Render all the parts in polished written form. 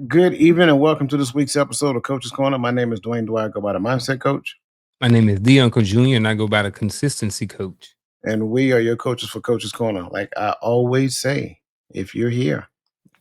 Good evening and welcome to this week's episode of Coach's Corner. My name is Dwayne Dwyer, go by the Mindset Coach, My name is the Uncle Junior, and I go by the consistency coach. and we are your coaches for Coach's Corner. Like I always say, if you're here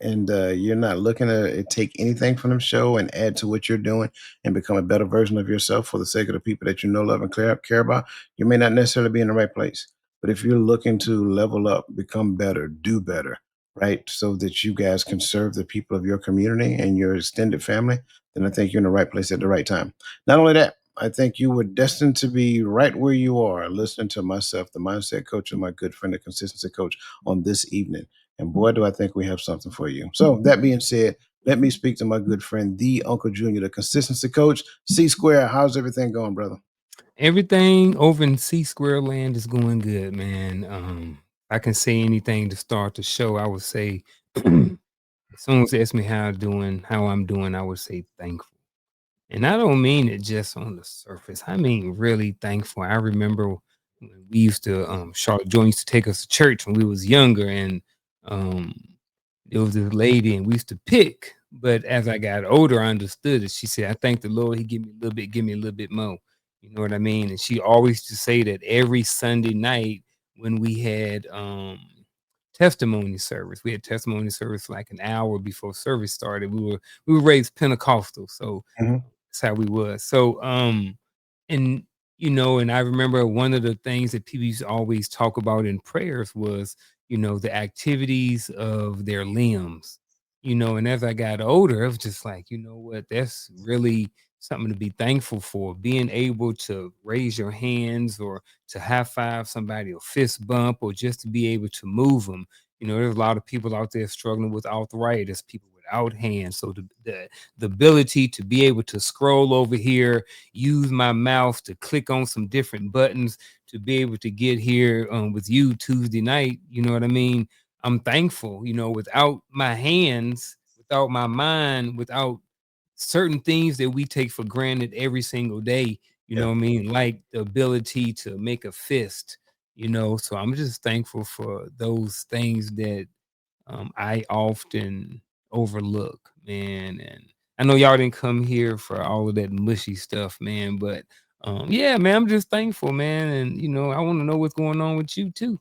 and you're not looking to take anything from the show and add to what you're doing and become a better version of yourself for the sake of the people that you know, love, and care about, you may not necessarily be in the right place. But if you're looking to level up, become better, do better, right, so that you guys can serve the people of your community and your extended family, then I think you're in the right place at the right time. Not only that, I think you were destined to be right where you are, listening to myself, the mindset coach, and my good friend, the consistency coach, on this evening. And boy, do I think we have something for you. So, that being said, let me speak to my good friend, the Uncle Junior, the consistency coach. C Square, how's everything going, brother? Everything over in C Square land is going good, man. I can say anything to start the show. I would say, if someone's asked me how I'm doing, I would say thankful. And I don't mean it just on the surface. I mean really thankful. I remember when we used to Charlotte Joy used to take us to church when we was younger, and um there was this lady and we used to pick. But as I got older, I understood it. She said, I thank the Lord, he give me a little bit, give me a little bit more. You know what I mean? And she always used to say that every Sunday night when we had testimony service. We had testimony service like an hour before service started. We were raised Pentecostal, so Mhm. that's how we was. So and and I remember one of the things that people used to always talk about in prayers was, the activities of their limbs. And as I got older, it was just like, you know what, that's really something to be thankful for. Being able to raise your hands or to high five somebody or fist bump or just to be able to move them. There's a lot of people out there struggling with arthritis, people without hands. So the ability to be able to scroll over here, use my mouth to click on some different buttons to be able to get here with you Tuesday night. You know what I mean? I'm thankful. Without my hands, without my mind, without certain things that we take for granted every single day, Yeah. what I mean? Like the ability to make a fist, so I'm just thankful for those things that I often overlook, man. And I know y'all didn't come here for all of that mushy stuff, man. But yeah, man, I'm just thankful, man. And I want to know what's going on with you too.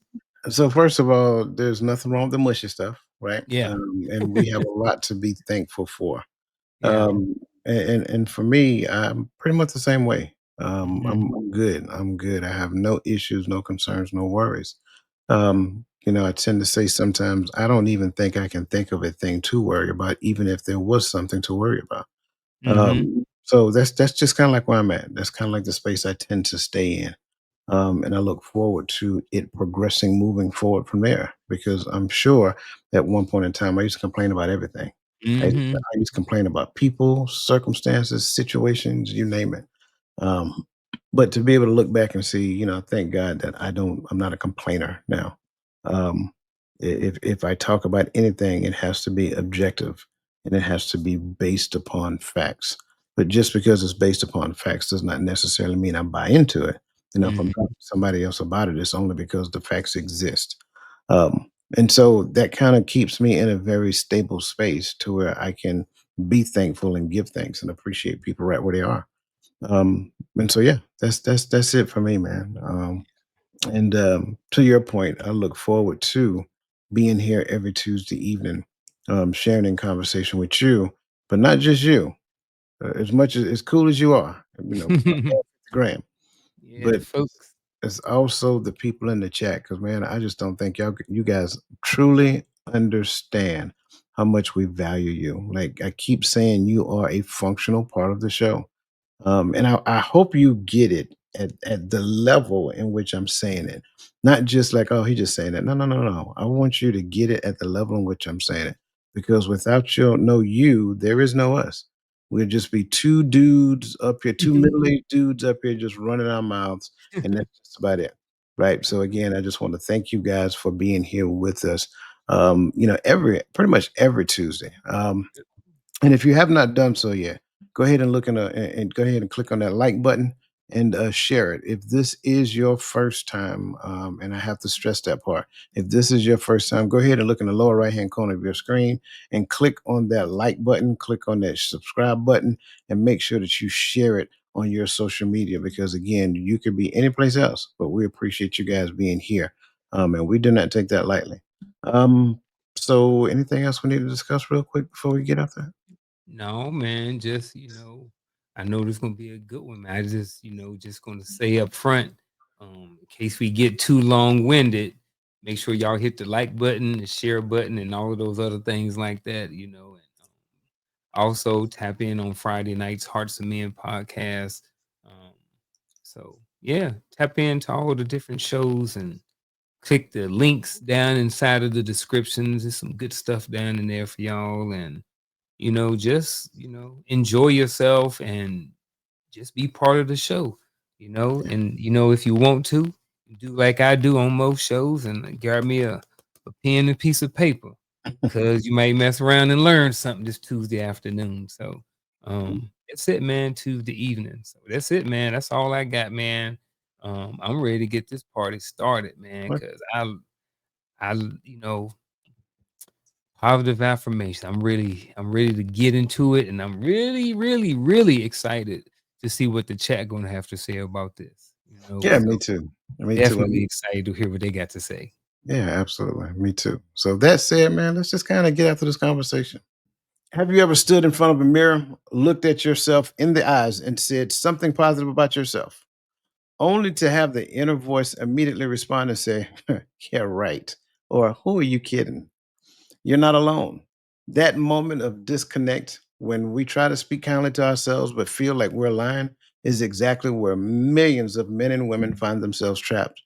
So, first of all, there's nothing wrong with the mushy stuff, right? Yeah. And we have a lot to be thankful for. Yeah. Um, and for me, I'm pretty much the same way. Hmm. I'm good. I'm good. I have no issues, no concerns, no worries. I tend to say sometimes I don't even think I can think of a thing to worry about, even if there was something to worry about. Hmm. So that's just kind of like where I'm at. That's kind of like the space I tend to stay in. And I look forward to it progressing, moving forward from there. Because I'm sure at one point in time, I used to complain about everything. Hmm. I used to complain about people, circumstances, situations, you name it. Um, but to be able to look back and see, thank God that I'm not a complainer now. Um, if I talk about anything, it has to be objective and it has to be based upon facts. But just because it's based upon facts does not necessarily mean I buy into it. If I'm Hmm. talking to somebody else about it, it's only because the facts exist. And so that kind of keeps me in a very stable space to where I can be thankful and give thanks and appreciate people right where they are. And so yeah, that's it for me, man. And to your point, I look forward to being here every Tuesday evening, sharing in conversation with you, but not just you. As much as cool as you are, Graham, Yeah, but the folks. it's also the people in the chat. Because man, I just don't think you guys truly understand how much we value you. Like I keep saying, you are a functional part of the show. And I hope you get it at the level in which I'm saying it. Not just like, oh, he just saying that. No, no, no, no. I want you to get it at the level in which I'm saying it. Because without you, no you, there is no us. We'll just be two dudes up here, two middle-aged dudes up here just running our mouths, and that's just about it. Right. So again, I just want to thank you guys for being here with us. Every pretty much every Tuesday. And if you have not done so yet, go ahead and look in and go ahead and click on that like button and share it. If this is your first time, and I have to stress that part, if this is your first time, go ahead and look in the lower right hand corner of your screen and click on that like button, click on that subscribe button, and make sure that you share it on your social media because, again, you could be anyplace else, but we appreciate you guys being here. And we do not take that lightly. Um, so, anything else we need to discuss real quick before we get off that? No, man, just, I know this gonna be a good one, man. I just, just gonna say up front, in case we get too long-winded, make sure y'all hit the like button, the share button, and all of those other things like that, and also tap in on Friday nights, Hearts of Men podcast. Um, so yeah, tap into all the different shows and click the links down inside of the descriptions. There's some good stuff down in there for y'all. And just, enjoy yourself and just be part of the show, and if you want to, do like I do on most shows and grab me a pen and piece of paper because you might mess around and learn something this Tuesday afternoon. So that's it, man, Tuesday evening. So that's it, man. That's all I got, man. I'm ready to get this party started, man, because I positive affirmation. I'm ready to get into it, and I'm really, really, really excited to see what the chat gonna have to say about this. Yeah, So me too. Me too. definitely excited to hear what they got to say. Yeah, absolutely. Me too. So that said, man, let's just kind of get after this conversation. Have you ever stood in front of a mirror, looked at yourself in the eyes, and said something positive about yourself, only to have the inner voice immediately respond and say, "Yeah, right," or "Who are you kidding?" You're not alone. That moment of disconnect when we try to speak kindly to ourselves but feel like we're lying is exactly where millions of men and women find themselves trapped.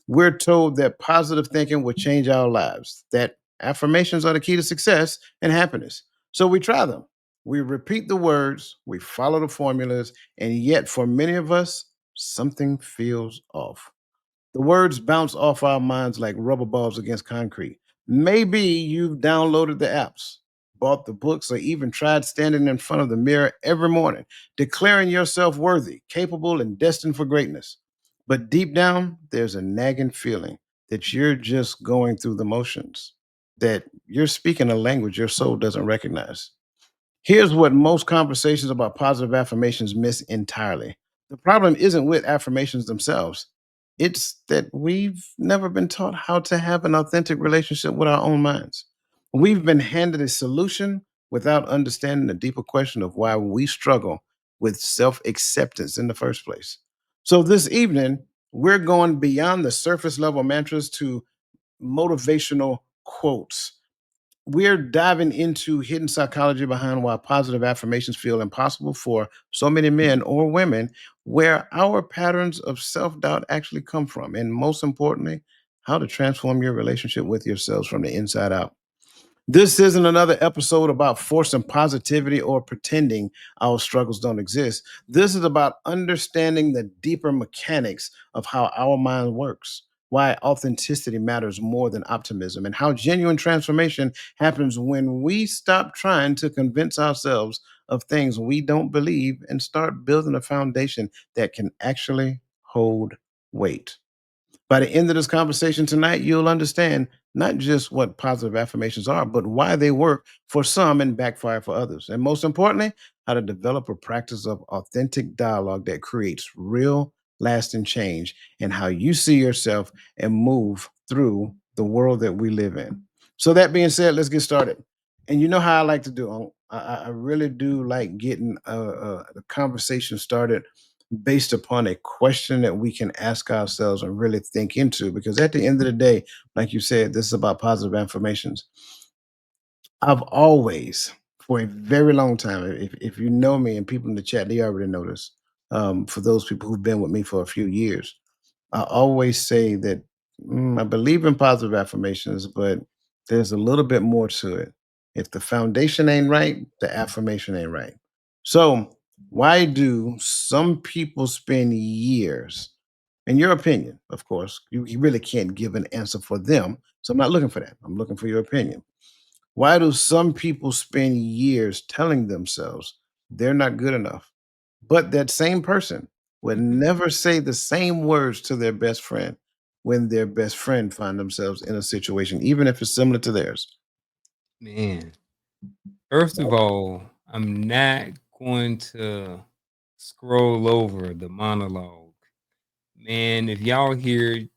We're told that positive thinking will change our lives, that affirmations are the key to success and happiness. So we try them. We repeat the words, we follow the formulas, and yet for many of us, something feels off. The words bounce off our minds like rubber balls against concrete. Maybe you've downloaded the apps, bought the books, or even tried standing in front of the mirror every morning, declaring yourself worthy, capable, and destined for greatness. But deep down, there's a nagging feeling that you're just going through the motions, that you're speaking a language your soul doesn't recognize. Here's what most conversations about positive affirmations miss entirely. The problem isn't with affirmations themselves, it's that we've never been taught how to have an authentic relationship with our own minds. We've been handed a solution without understanding the deeper question of why we struggle with self acceptance in the first place. So, this evening, we're going beyond the surface level mantras to motivational quotes. We're diving into hidden psychology behind why positive affirmations feel impossible for so many men or women, where our patterns of self doubt actually come from, and most importantly, how to transform your relationship with yourselves from the inside out. This isn't another episode about forcing positivity or pretending our struggles don't exist. This is about understanding the deeper mechanics of how our mind works, why authenticity matters more than optimism, and how genuine transformation happens when we stop trying to convince ourselves of things we don't believe and start building a foundation that can actually hold weight. By the end of this conversation tonight, you'll understand not just what positive affirmations are, but why they work for some and backfire for others. And most importantly, how to develop a practice of authentic dialogue that creates real, lasting change and how you see yourself and move through the world that we live in. So, that being said, let's get started. And you know how I like to do. I really do like getting the conversation started based upon a question that we can ask ourselves and really think into. Because at the end of the day, like you said, this is about positive affirmations. I've always, for a very long time, if you know me and people in the chat, they already know this. For those people who've been with me for a few years, I always say that I believe in positive affirmations, but there's a little bit more to it. If the foundation ain't right, the affirmation ain't right. So, why do some people spend years, in your opinion, of course, you really can't give an answer for them. So, I'm not looking for that. I'm looking for your opinion. Why do some people spend years telling themselves they're not good enough? But that same person would never say the same words to their best friend when their best friend find themselves in a situation, even if it's similar to theirs. Man, first of all, I'm not going to scroll over the monologue. Man, if y'all hear,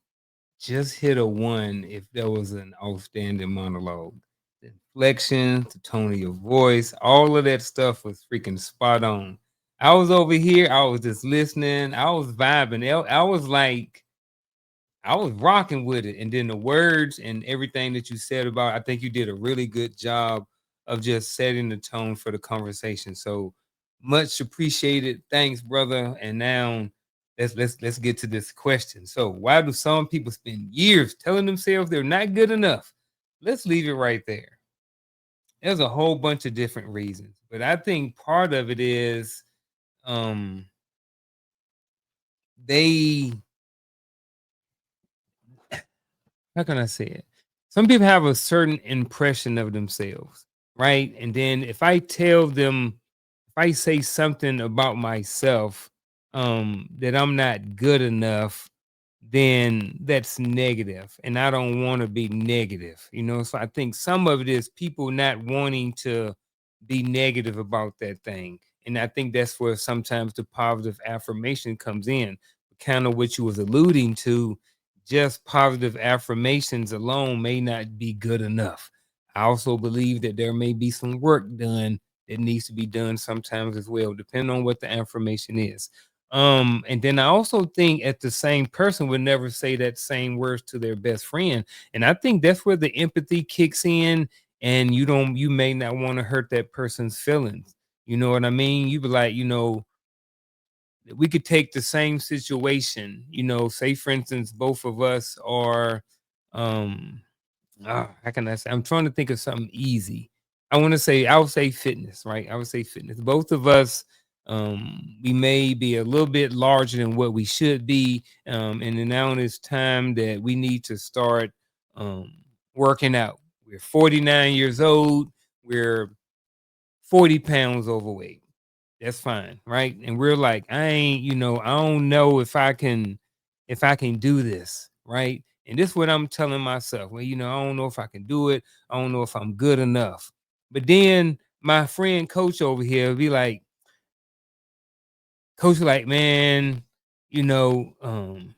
just hit a one if there was an outstanding monologue. The inflection, the tone of your voice, all of that stuff was freaking spot on. I was over here, I was just listening, I was vibing. I was like, I was rocking with it. And then the words and everything that you said about, I think you did a really good job of just setting the tone for the conversation. So much appreciated. Thanks, brother. And now let's get to this question. So why do some people spend years telling themselves they're not good enough? Let's leave it right there. There's a whole bunch of different reasons, but I think part of it is um they how can I say it? Some people have a certain impression of themselves, right? And then if I tell them, if I say something about myself, that I'm not good enough, then that's negative, and I don't want to be negative, you know. So I think some of it is people not wanting to be negative about that thing, and I think that's where sometimes the positive affirmation comes in, kind of what you was alluding to. Just positive affirmations alone may not be good enough. I also believe that there may be some work done that needs to be done sometimes as well, depending on what the affirmation is. And then I also think at the same person would never say that same words to their best friend. And I think that's where the empathy kicks in, and you may not want to hurt that person's feelings. You know what I mean? You be like, we could take the same situation, say for instance, both of us are um how can I say? I'm trying to think of something easy. I would say fitness, right? I would say fitness. Both of us, we may be a little bit larger than what we should be. And then now it's time that we need to start um working out. We're 49 years old, we're 40 pounds overweight. That's fine, right? And we're like, I don't know if I can do this, right? And this is what I'm telling myself. Well, I don't know if I can do it. I don't know if I'm good enough. But then my friend coach over here be like, coach, like, man, you know, um,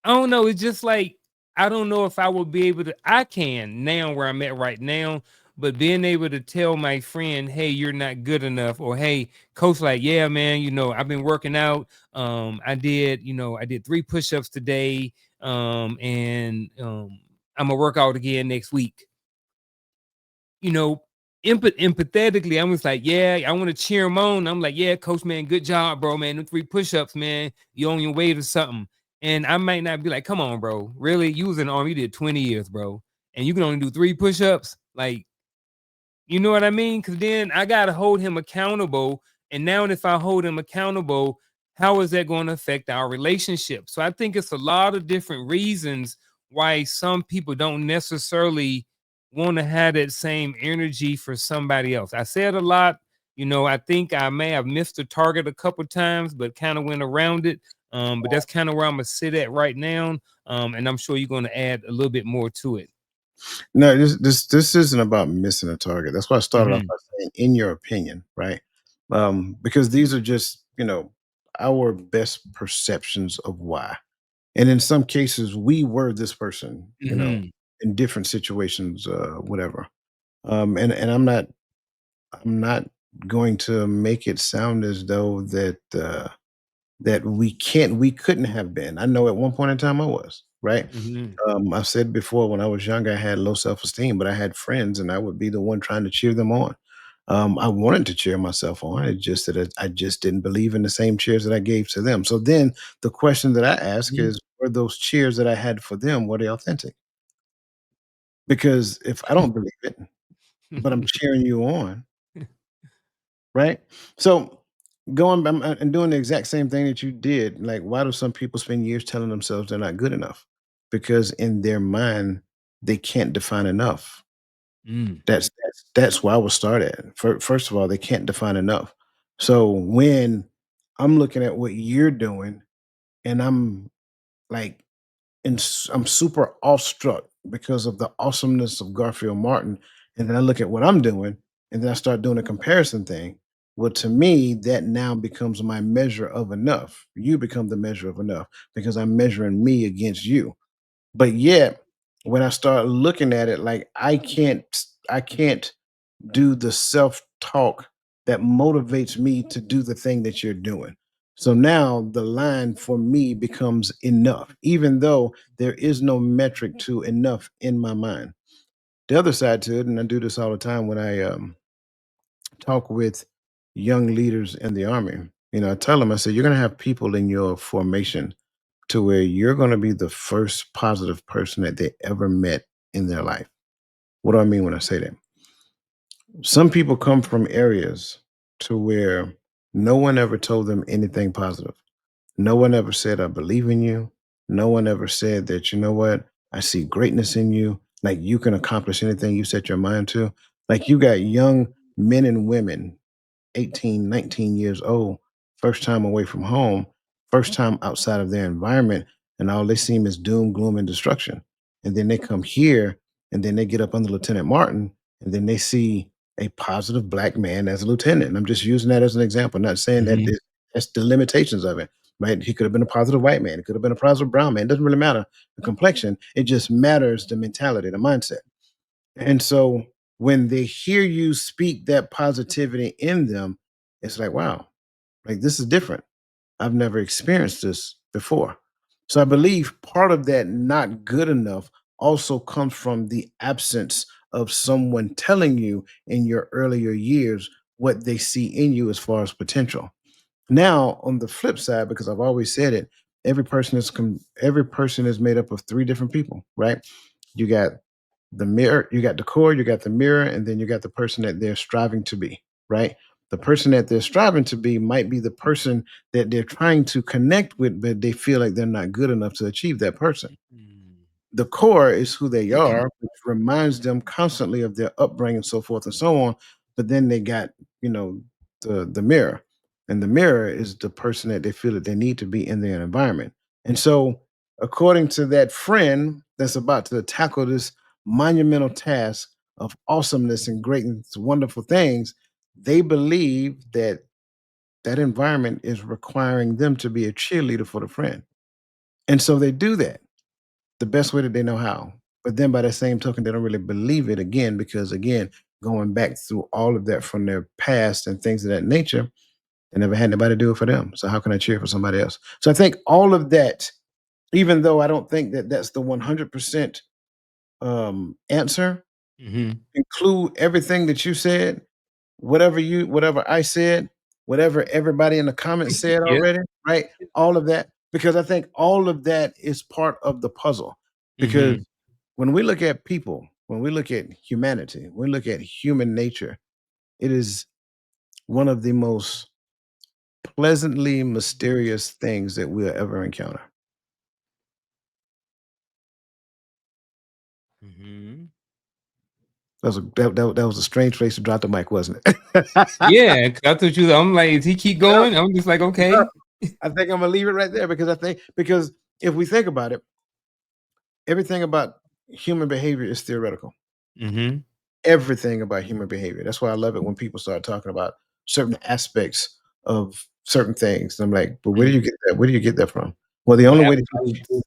I don't know. It's just like I don't know if I will be able to. I can now where I'm at right now, but being able to tell my friend, "Hey, you're not good enough," or "Hey, coach, like, yeah, man, I've been working out. I did 3 push-ups today, and I'm gonna work out again next week." you know, empathetically, I was like, yeah, I want to cheer him on. I'm like, yeah, coach, man, good job, bro, man. Them 3 push-ups, man. You on your way to something. And I might not be like, come on, bro. Really? You was in the army, you did 20 years, bro. And you can only do 3 push-ups? Like, you know what I mean? Because then I gotta hold him accountable. And now if I hold him accountable, how is that going to affect our relationship? So I think it's a lot of different reasons why some people don't necessarily want to have that same energy for somebody else. I said a lot, I think I may have missed the target a couple times, but kind of went around it. But that's kind of where I'm gonna sit at right now. And I'm sure you're gonna add a little bit more to it. No, this isn't about missing a target. That's why I started off Hmm. by saying, in your opinion, right? Because these are just, our best perceptions of why. And in some cases, we were this person, Hmm. in different situations, whatever. And I'm not going to make it sound as though that we couldn't have been. I know at one point in time I was, right? Hmm. I've said before, when I was younger, I had low self-esteem, but I had friends and I would be the one trying to cheer them on. I wanted to cheer myself on. It's just that I just didn't believe in the same cheers that I gave to them. So then the question that I ask is, were those cheers that I had for them, were they authentic? Because if I don't believe it, but I'm cheering you on, right? So going and doing the exact same thing that you did, like, why do some people spend years telling themselves they're not good enough? Because in their mind, they can't define enough. Mm. That's where I would start at. First of all, they can't define enough. So when I'm looking at what you're doing, and I'm like, I'm super awestruck because of the awesomeness of Garfield Martin, and then I look at what I'm doing, and then I start doing a comparison thing. Well, to me, that now becomes my measure of enough. You become the measure of enough because I'm measuring me against you. But yet, when I start looking at it, like I can't do the self-talk that motivates me to do the thing that you're doing. So now the line for me becomes enough, even though there is no metric to enough in my mind. The other side to it, and I do this all the time when I talk with young leaders in the army. I tell them, I say, you're going to have people in your formation to where you're going to be the first positive person that they ever met in their life. What do I mean when I say that? Some people come from areas to where no one ever told them anything positive. No one ever said, I believe in you. No one ever said that, you know what? I see greatness in you. Like you can accomplish anything you set your mind to. Like you got young men and women 18, 19 years old, first time away from home, first time outside of their environment, and all they see is doom, gloom, and destruction. And then they come here and then they get up under Lieutenant Martin and then they see a positive black man as a lieutenant. And I'm just using that as an example, not saying that Mhm. that's the limitations of it. Right? He could have been a positive white man. It could have been a positive brown man. It doesn't really matter the complexion. It just matters the mentality, the mindset. And so when they hear you speak that positivity in them, it's like, wow, like this is different. I've never experienced this before. So I believe part of that not good enough also comes from the absence of someone telling you in your earlier years what they see in you as far as potential. Now, on the flip side, because I've always said it, every person is made up of three different people, right? You got the mirror, you got the core, you got the mirror, and then you got the person that they're striving to be, right? The person that they're striving to be might be the person that they're trying to connect with, but they feel like they're not good enough to achieve that person. Mm. The core is who they are, which reminds them constantly of their upbringing, so forth and so on. But then they got, you know, the mirror. And the mirror is the person that they feel that they need to be in their environment. And so, according to that friend that's about to tackle this monumental task of awesomeness and great and wonderful things, they believe that that environment is requiring them to be a cheerleader for the friend. And so they do that the best way that they know how. But then by that same token, they don't really believe it again because again, going back through all of that from their past and things of that nature, they never had anybody do it for them. So how can I cheer for somebody else? So I think all of that, even though I don't think that that's the 100% answer, Mhm. include everything that you said, whatever I said, whatever everybody in the comments said Yeah. already, right? All of that, because I think all of that is part of the puzzle. Because Mhm. when we look at people, when we look at humanity, when we look at human nature, it is one of the most pleasantly mysterious things that we'll ever encounter. Mhm. That was a strange place to drop the mic, wasn't it? Yeah, 'cause I thought you I'm like, "Is he keep No, going?" I'm just like, no, "Okay." I think I'm gonna leave it right there because I think because if we think about it, everything about human behavior is theoretical. Mhm. Everything about human behavior. That's why I love it when people start talking about certain aspects of certain things. I'm like, but where do Mhm. you get that? Where do you get that from? Well, the Well, only way that absolutes.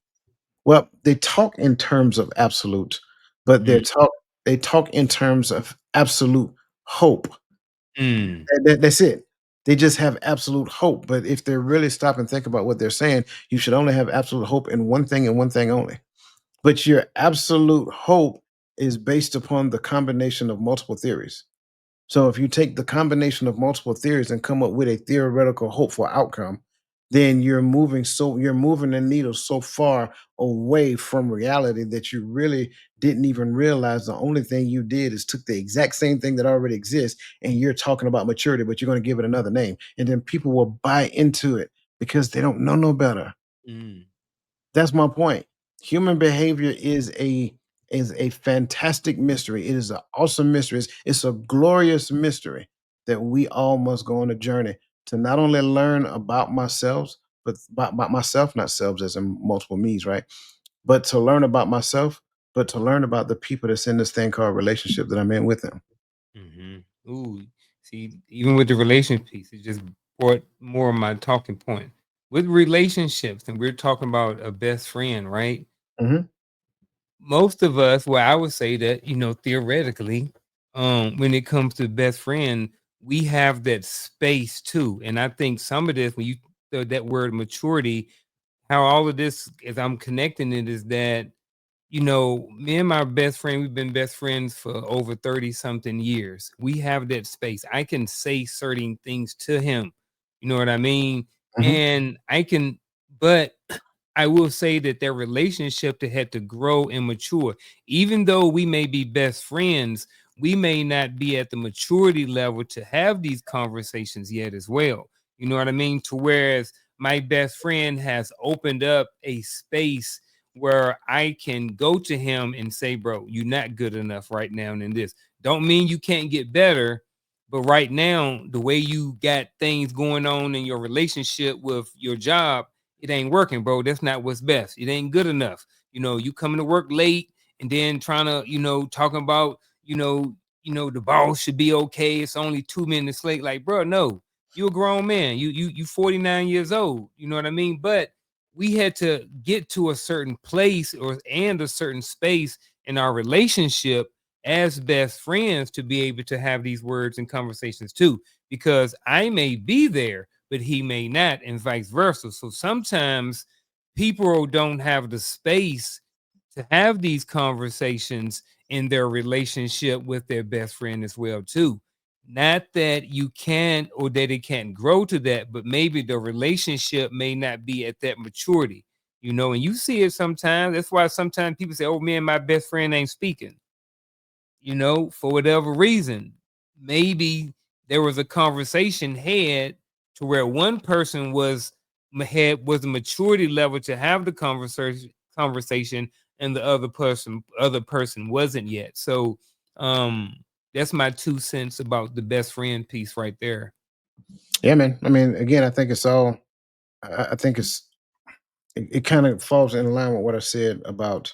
well, they talk in terms of absolute, but Mm. they talk in terms of absolute hope. Mm. That's it. They just have absolute hope. But if they really stop and think about what they're saying, you should only have absolute hope in one thing and one thing only. But your absolute hope is based upon the combination of multiple theories. So if you take the combination of multiple theories and come up with a theoretical hopeful outcome, then you're moving the needle so far away from reality that you really didn't even realize the only thing you did is took the exact same thing that already exists and you're talking about maturity, but you're going to give it another name. And then people will buy into it because they don't know no better. Mm. That's my point. Human behavior is a fantastic mystery. It is an awesome mystery. It's a glorious mystery that we all must go on a journey. to not only learn about myself, but about myself, not selves as in multiple me's, right? But to learn about myself, but to learn about the people that's in this thing called relationship that I'm in with them. Mhm. Ooh, see, even with the relationship piece, it just brought more of my talking point. With relationships, and we're talking about a best friend, right? Mhm, Most of us, well, I would say that, theoretically, when it comes to best friend, we have that space too. And I think some of this, when you throw that word maturity, how all of this, as I'm connecting it, is that me and my best friend, we've been best friends for over 30 something years. We have that space. I can say certain things to him. You know what I mean? mhm, And but I will say that their relationship that had to grow and mature. Even though we may be best friends, we may not be at the maturity level to have these conversations yet as well. You know what I mean? To whereas my best friend has opened up a space where I can go to him and say, bro, you're not good enough right now in this. Don't mean you can't get better, but right now, the way you got things going on in your relationship with your job, it ain't working, bro. That's not what's best. It ain't good enough. You coming to work late and then trying to, talking about, the boss should be okay. It's only 2 minutes late. Like, bro, no, you a grown man. You 49 years old. You know what I mean? But we had to get to a certain place and a certain space in our relationship as best friends to be able to have these words and conversations too, because I may be there but he may not, and vice versa. So sometimes people don't have the space to have these conversations in their relationship with their best friend as well too. Not that you can't or that it can't grow to that, but maybe the relationship may not be at that maturity, and you see it sometimes. That's why sometimes people say, oh, me and my best friend ain't speaking, for whatever reason. Maybe there was a conversation had to where one person was the maturity level to have the conversation, and the other person wasn't yet. So that's my 2 cents about the best friend piece right there. yeah, man. I mean, again, I think it's all. I think it kind of falls in line with what I said about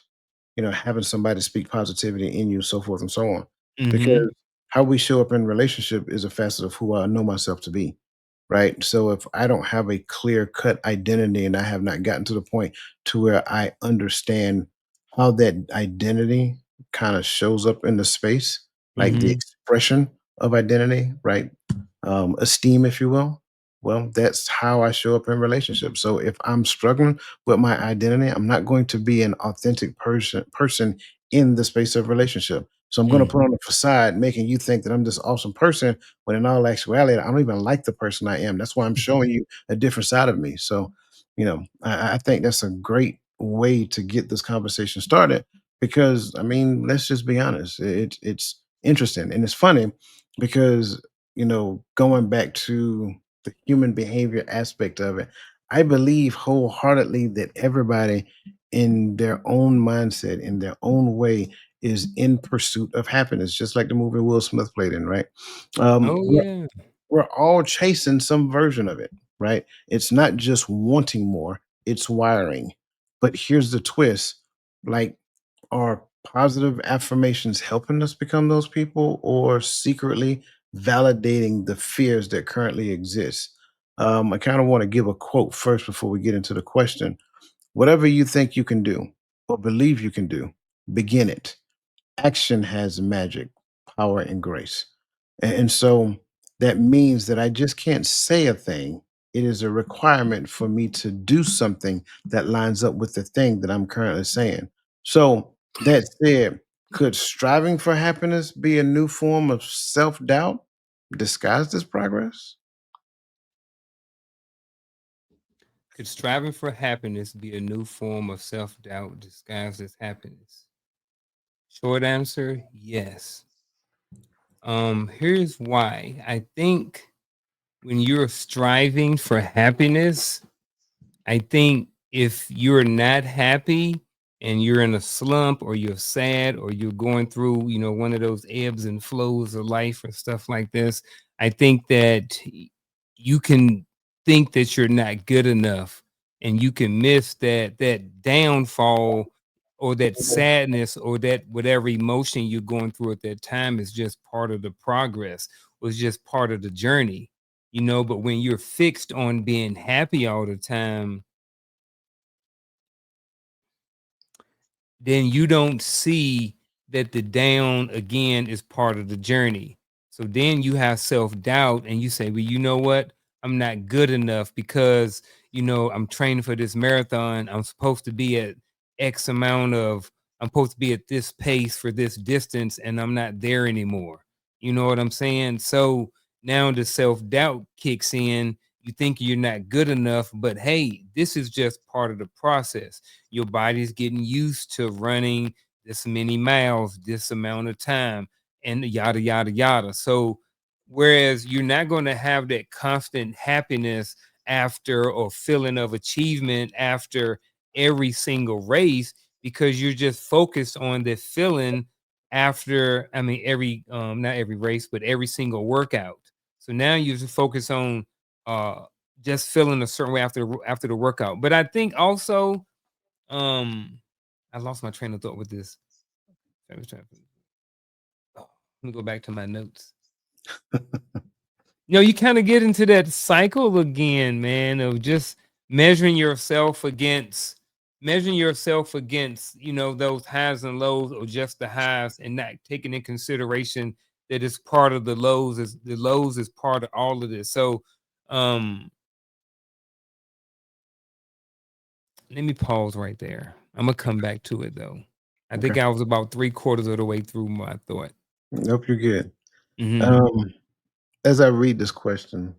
having somebody speak positivity in you, so forth and so on. Hmm. Because how we show up in relationship is a facet of who I know myself to be, right? So if I don't have a clear cut identity and I have not gotten to the point to where I understand how that identity kind of shows up in the space, like the Hmm. expression of identity, right? Esteem, if you will. Well, that's how I show up in relationships. So if I'm struggling with my identity, I'm not going to be an authentic person in the space of relationship. So I'm going to Hmm. put on a facade, making you think that I'm this awesome person, when in all actuality, I don't even like the person I am. That's why I'm showing you a different side of me. So, I think that's a great way to get this conversation started because, I mean, let's just be honest. It's interesting and it's funny because, going back to the human behavior aspect of it, I believe wholeheartedly that everybody in their own mindset, in their own way, is in pursuit of happiness, just like the movie Will Smith played in, right? Oh We're, yeah. we're all chasing some version of it, right? It's not just wanting more, it's wiring. But here's the twist, like, are positive affirmations helping us become those people or secretly validating the fears that currently exist? I kind of want to give a quote first before we get into the question. Whatever you think you can do or believe you can do, begin it. Action has magic, power, and grace. And so that means that I just can't say a thing. It is a requirement for me to do something that lines up with the thing that I'm currently saying. So, that said, could striving for happiness be a new form of self doubt disguised as progress? Could striving for happiness be a new form of self-doubt disguised as happiness? Short answer, yes. Here's why. I think when you're striving for happiness, I think if you're not happy and you're in a slump or you're sad or you're going through, one of those ebbs and flows of life or stuff like this, I think that you can think that you're not good enough, and you can miss that downfall, or that sadness, or that whatever emotion you're going through at that time is just part of the progress, was just part of the journey, but when you're fixed on being happy all the time, then you don't see that the down again is part of the journey. So then you have self-doubt and you say, well, you know what? I'm not good enough because, I'm training for this marathon. I'm supposed to be at X amount of, I'm supposed to be at this pace for this distance, and I'm not there anymore. You know what I'm saying? So now the self-doubt kicks in. You think you're not good enough, but hey, this is just part of the process. Your body's getting used to running this many miles, this amount of time, and yada, yada, yada. So, whereas you're not going to have that constant happiness after, or feeling of achievement after every single race, because you're just focused on the feeling after, I mean, not every race, but every single workout. So now you just focus on uh, just feeling a certain way after the workout. But I think also, um, I lost my train of thought with this. I was trying to oh, let me go back to my notes. You kind of get into that cycle again, man, of just measuring yourself against those highs and lows, or just the highs, and not taking in consideration that it's part of the lows is part of all of this. So um let me pause right there. I'm gonna come back to it though. I Okay. think I was about three-quarters of the way through my thought. Nope, you're good. Mhm. Um, as I read this question,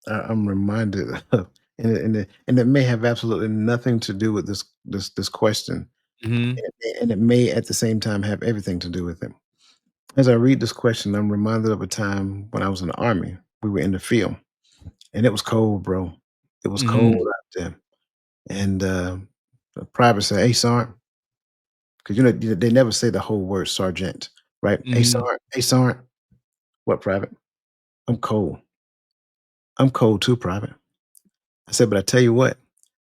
I'm reminded of, and it may have absolutely nothing to do with this question, Mhm. and it may at the same time have everything to do with it. As I read this question, I'm reminded of a time when I was in the army. We were in the field, and it was cold, bro. It was cold Mhm. out there, and the private said, "Hey, Sergeant," because they never say the whole word sergeant, right? Hey, Mhm. Sergeant. Hey, Sergeant. What, private? I'm cold. I'm cold too, private. I said, but I tell you what,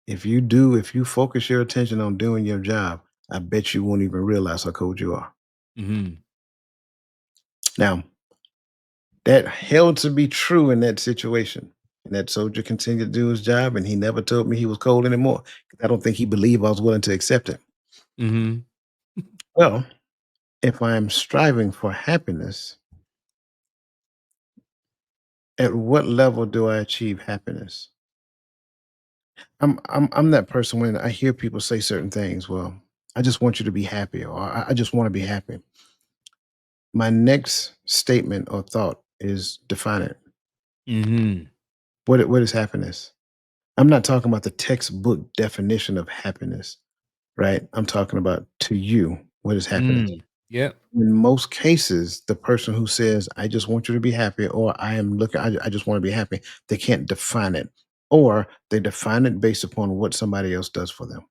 if you focus your attention on doing your job, I bet you won't even realize how cold you are. Mhm. Now, that held to be true in that situation. And that soldier continued to do his job, and he never told me he was cold anymore. 'Cause I don't think he believed I was willing to accept it. Mhm. Well, if I'm striving for happiness, at what level do I achieve happiness? I'm that person when I hear people say certain things. Well, I just want you to be happy, or I just want to be happy. My next statement or thought is define it. Mhm. What is happiness? I'm not talking about the textbook definition of happiness, right? I'm talking about to you, what is happiness? Mm. Yep. In most cases, the person who says, I just want you to be happy, or I just want to be happy, they can't define it. Or they define it based upon what somebody else does for them.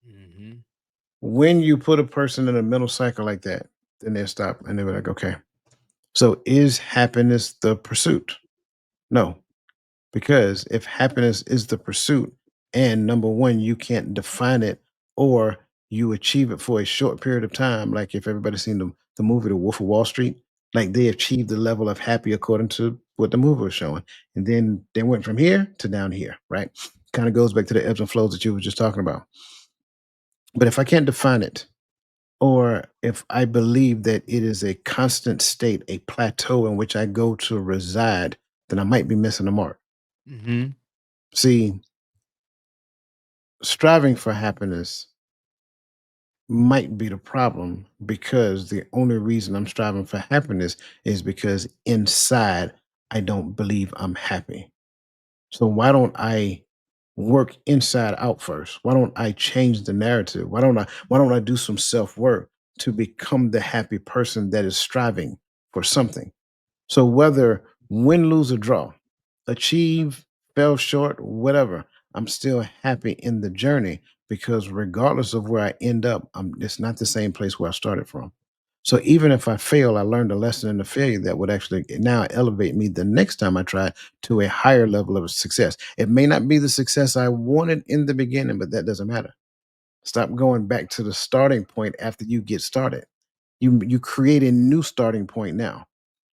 Mhm. When you put a person in a mental cycle like that, then they stop and they're like, okay, so is happiness the pursuit? No, because if happiness is the pursuit, and number one, you can't define it, or you achieve it for a short period of time, like if everybody's seen the movie The Wolf of Wall Street, like they achieved the level of happy according to what the movie was showing. And then they went from here to down here, right? Kind of goes back to the ebbs and flows that you were just talking about. But if I can't define it, or if I believe that it is a constant state, a plateau in which I go to reside, then I might be missing the mark. Mhm. See, striving for happiness might be the problem because the only reason I'm striving for happiness is because inside I don't believe I'm happy. So why don't I work inside out first? Why don't I change the narrative? Why don't I do some self-work to become the happy person that is striving for something? So whether win, lose, or draw, achieve, fell short, whatever, I'm still happy in the journey because regardless of where I end up, it's not the same place where I started from. So even if I fail, I learned a lesson in the failure that would actually now elevate me the next time I try to a higher level of success. It may not be the success I wanted in the beginning, but that doesn't matter. Stop going back to the starting point after you get started. You create a new starting point now.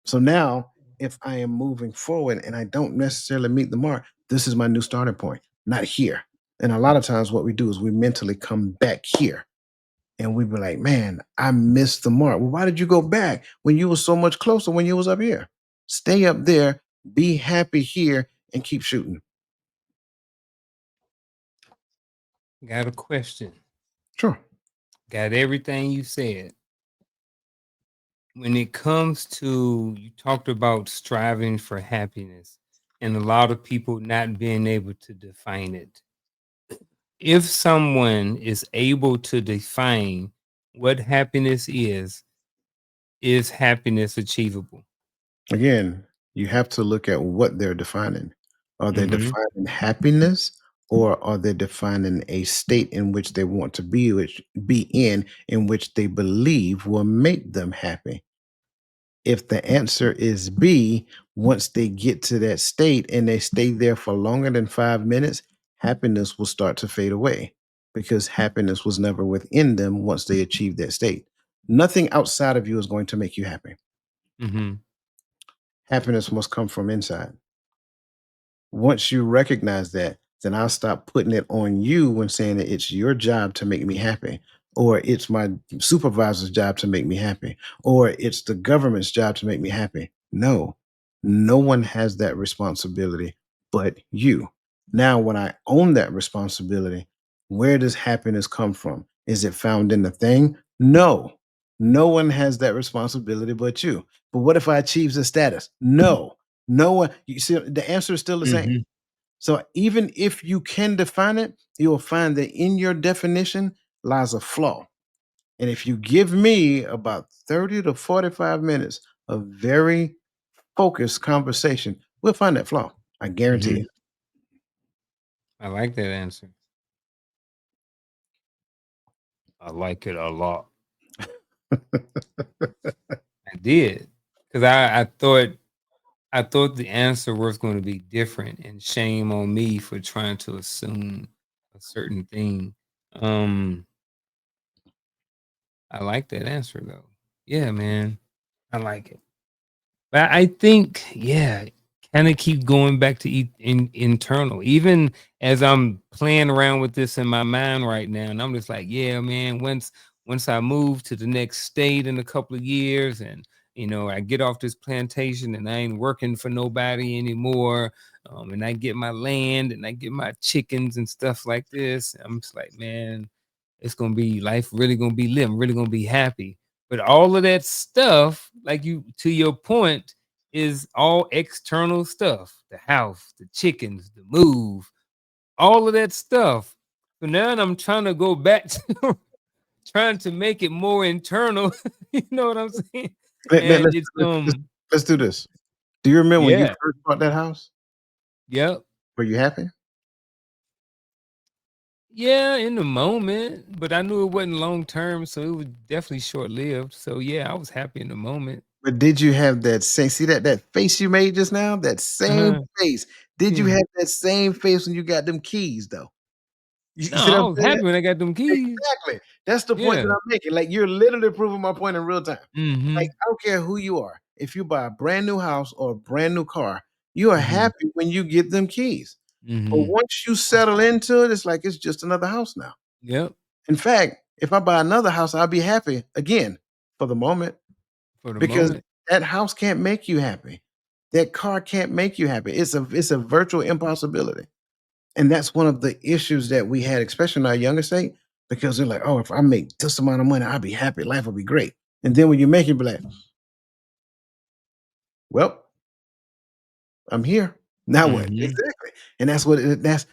So now, if I am moving forward and I don't necessarily meet the mark, this is my new starting point, not here. And a lot of times, what we do is we mentally come back here and we be like, "Man, I missed the mark." Well, why did you go back when you were so much closer when you was up here? Stay up there, be happy here, and keep shooting. Got a question. Sure. Got everything you said. When it comes to, you talked about striving for happiness and a lot of people not being able to define it. If someone is able to define what happiness is happiness achievable? Again, you have to look at what they're defining. Are they Mhm. defining happiness or are they defining a state in which they want to be, which be in which they believe will make them happy? If the answer is B, once they get to that state and they stay there for longer than 5 minutes, happiness will start to fade away because happiness was never within them once they achieve that state. Nothing outside of you is going to make you happy. Mhm. Happiness must come from inside. Once you recognize that, then I'll stop putting it on you when saying that it's your job to make me happy, or it's my supervisor's job to make me happy, or it's the government's job to make me happy. No, no one has that responsibility but you. Now, when I own that responsibility, where does happiness come from? Is it found in the thing? No, no one has that responsibility but you. But what if I achieve the status? No, no one. You see, the answer is still the same. Mhm. So even if you can define it, you'll find that in your definition lies a flaw. And if you give me about 30 to 45 minutes of very focused conversation, we'll find that flaw. I guarantee Mhm. I like that answer. I like it a lot. it. I did, because I thought the answer was going to be different, and shame on me for trying to assume a certain thing. Um, I like that answer though. Yeah, man, I like it. But I think, yeah, kind of keep going back to internal. Even as I'm playing around with this in my mind right now, and I'm just like, yeah, man. Once I move to the next state in a couple of years, and I get off this plantation, and I ain't working for nobody anymore, and I get my land, and I get my chickens and stuff like this, I'm just like, man, it's gonna be life. Really gonna be lit. I'm really gonna be happy. But all of that stuff, like you to your point, is all external stuff. The house, the chickens, the move, all of that stuff. So now I'm trying to go back to trying to make it more internal. You know what I'm saying? And Let's, it's let's do this. Do you remember when you yeah, first bought that house? yep. Were you happy? Yeah, in the moment, but I knew it wasn't long term, so it was definitely short lived. So yeah, I was happy in the moment. But did you have that same see that face you made just now? That same Uh-huh. face. Did you Yeah. have that same face when you got them keys though? You No, see what I I'm was saying? happy when I got them keys. Exactly. That's the point that Yeah. I'm making. Like, you're literally proving my point in real time. Like, Mhm. I don't care who you are. If you buy a brand new house or a brand new car, you are Mhm. happy when you get them keys. But Mhm. once you settle into it, it's like it's just another house now. Yep, In fact, if I buy another house, I'll be happy again for the moment for the because moment. that house can't make you happy. That car can't make you happy. It's a virtual impossibility. And that's one of the issues that we had, especially in our younger state, because they're like, "Oh, if I make this amount of money, I'll be happy. Life will be great." And then when you make it, be like, "Well, I'm here. Now what?" Mhm. Exactly. And that's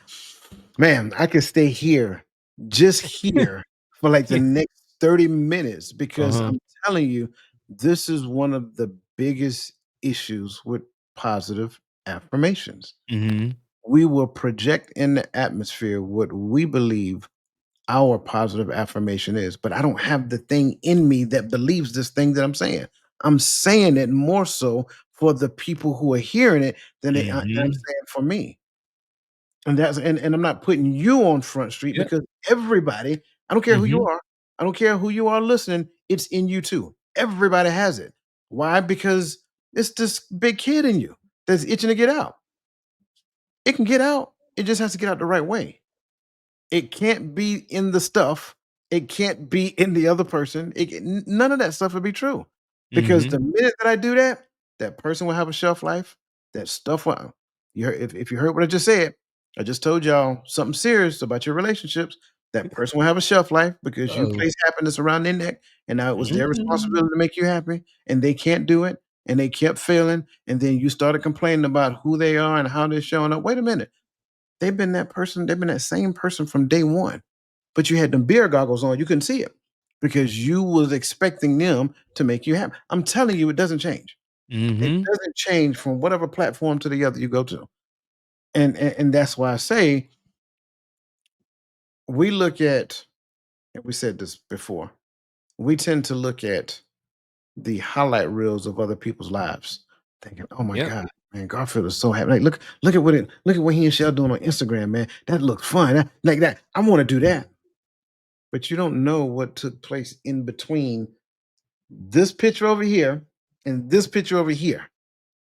man, I could stay here, just here for like the Yeah. next 30 minutes because Uh-huh. I'm telling you, this is one of the biggest issues with positive affirmations. Mhm. We will project in the atmosphere what we believe our positive affirmation is, but I don't have the thing in me that believes this thing that I'm saying. I'm saying it more so for the people who are hearing it than I'm Mhm. saying for me. And I'm not putting you on Front Street Yep. because everybody, I don't care who you Mhm. are, I don't care who you are listening, it's in you too. Everybody has it. Why? Because it's this big kid in you that's itching to get out. It can get out. It just has to get out the right way. It can't be in the stuff. It can't be in the other person. None of that stuff would be true. Because the Mhm. minute that I do that, that person will have a shelf life. That stuff will. If you heard what I just said, I just told y'all something serious about your relationships. That person will have a shelf life because you Oh. place happiness around their neck, and now it was their Mhm. responsibility to make you happy, and they can't do it, and they kept failing, and then you started complaining about who they are and how they're showing up. Wait a minute. They've been that person, they've been that same person from day one, but you had them beer goggles on, you couldn't see it because you was expecting them to make you happy. I'm telling you, it doesn't change. It Mhm. doesn't change from whatever platform to the other you go to. And that's why I say we look at, and we said this before, we tend to look at the highlight reels of other people's lives, thinking, "Oh my Yep. god, man, Garfield is so happy. Like, look at what he and Shell doing on Instagram, man. That looks fun. Like that. I want to do that." But you don't know what took place in between this picture over here and this picture over here.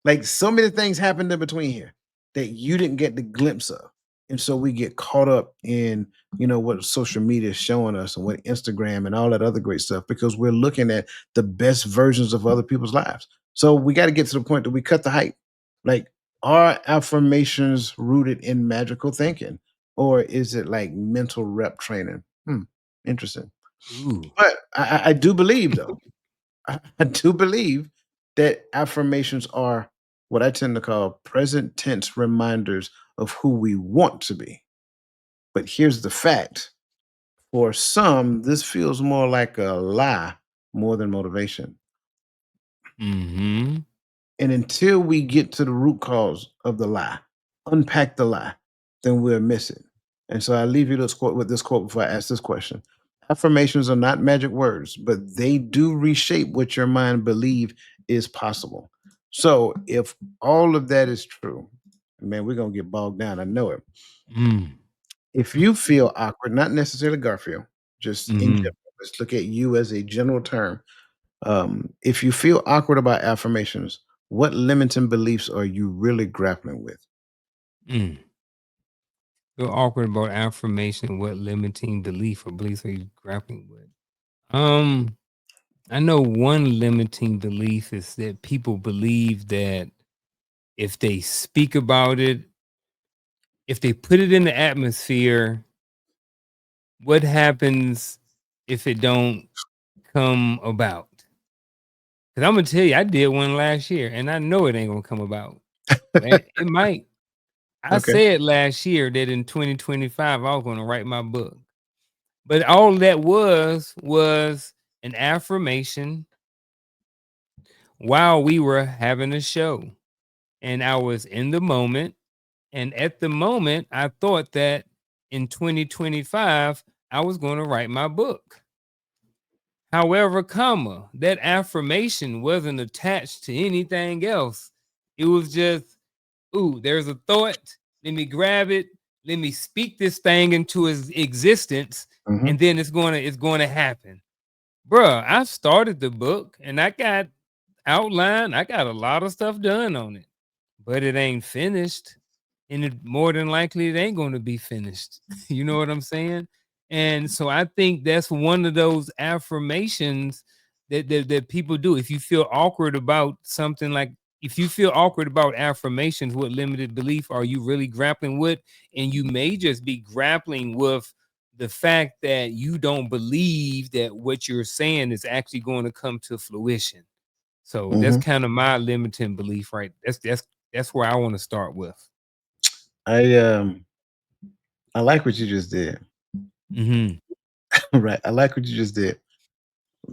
Like so many things happened in between here that you didn't get the glimpse of. And so we get caught up in, what social media is showing us and what Instagram and all that other great stuff because we're looking at the best versions of other people's lives. So we got to get to the point that we cut the hype. Like, are affirmations rooted in magical thinking? Or is it like mental rep training? Interesting. Ooh. But I do believe, though, I do believe that affirmations are what I tend to call present tense reminders of who we want to be. But here's the fact: for some, this feels more like a lie more than motivation. Mhm. And until we get to the root cause of the lie, unpack the lie, then we're missing. And so I leave you with this quote before I ask this question. Affirmations are not magic words, but they do reshape what your mind believe is possible. So if all of that is true, man, we're gonna get bogged down. I know it. Mm. If you feel awkward, not necessarily Garfield, just in Mhm. general, let's look at you as a general term. If you feel awkward about affirmations, what limiting beliefs are you really grappling with? Mm. Feel awkward about affirmation. What limiting belief or beliefs are you grappling with? Um, I know one limiting belief is that people believe that if they speak about it, if they put it in the atmosphere, what happens if it don't come about? Because I'm gonna tell you, I did one last year, and I know it ain't gonna come about. It might. I Okay. said last year that in 2025 I was gonna write my book. But all that was an affirmation while we were having a show. And I was in the moment. And at the moment, I thought that in 2025, I was going to write my book. However, comma, that affirmation wasn't attached to anything else. It was just, ooh, there's a thought. Let me grab it. Let me speak this thing into its existence, Mhm. and then it's gonna happen. Bruh, I started the book and I got outline. I got a lot of stuff done on it, but it ain't finished. And it more than likely it ain't going to be finished. You know what I'm saying? And so I think that's one of those affirmations that people do. If you feel awkward about something like if you feel awkward about affirmations, what limited belief are you really grappling with? And you may just be grappling with the fact that you don't believe that what you're saying is actually going to come to fruition. So that's Mhm. kind of my limiting belief, right? That's where I want to start with. I like what you just did. Mhm. Right. I like what you just did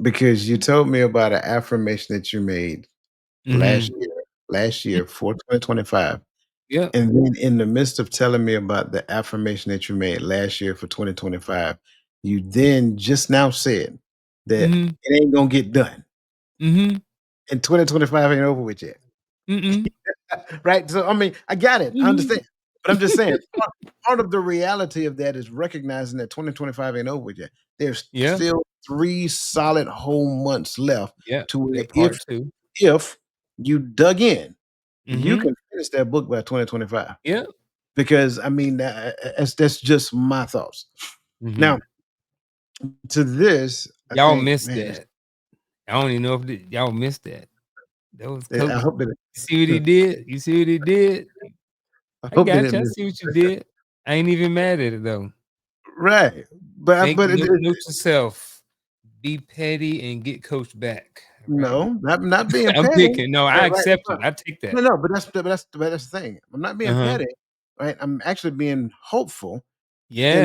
because you told me about an affirmation that you made last Mhm. year, last year for 2025. Yep. And then in the midst of telling me about the affirmation that you made last year for 2025, You then just now said that Mhm, it ain't gonna get done, mhm, and 2025 ain't over with yet. mm-mm, Right? So, I mean, I got it. I mhm. understand. But I'm just saying, part of the reality of that is recognizing that 2025 ain't over with yet. There's Yeah, still 3 solid whole months left yeah, to where that part too. if you dug in, you Mhm, can finish that book by 2025. yeah, Because, I mean, that's just my thoughts. Now, mhm. to this, I Y'all think, missed man, that. I don't even know if y'all missed that. That was I coach. hope that You see what he did? You see what he did? I I hope they got you. didn't I miss see what you did. I ain't even mad at it though. right. But I Make but it note to self. Be petty and get coach back. All right. no, not being I'm petty, picking. No, I right, right, accept it. but I take that. no, but that's the thing. I'm not being Uh-huh. petty, right? I'm actually being hopeful in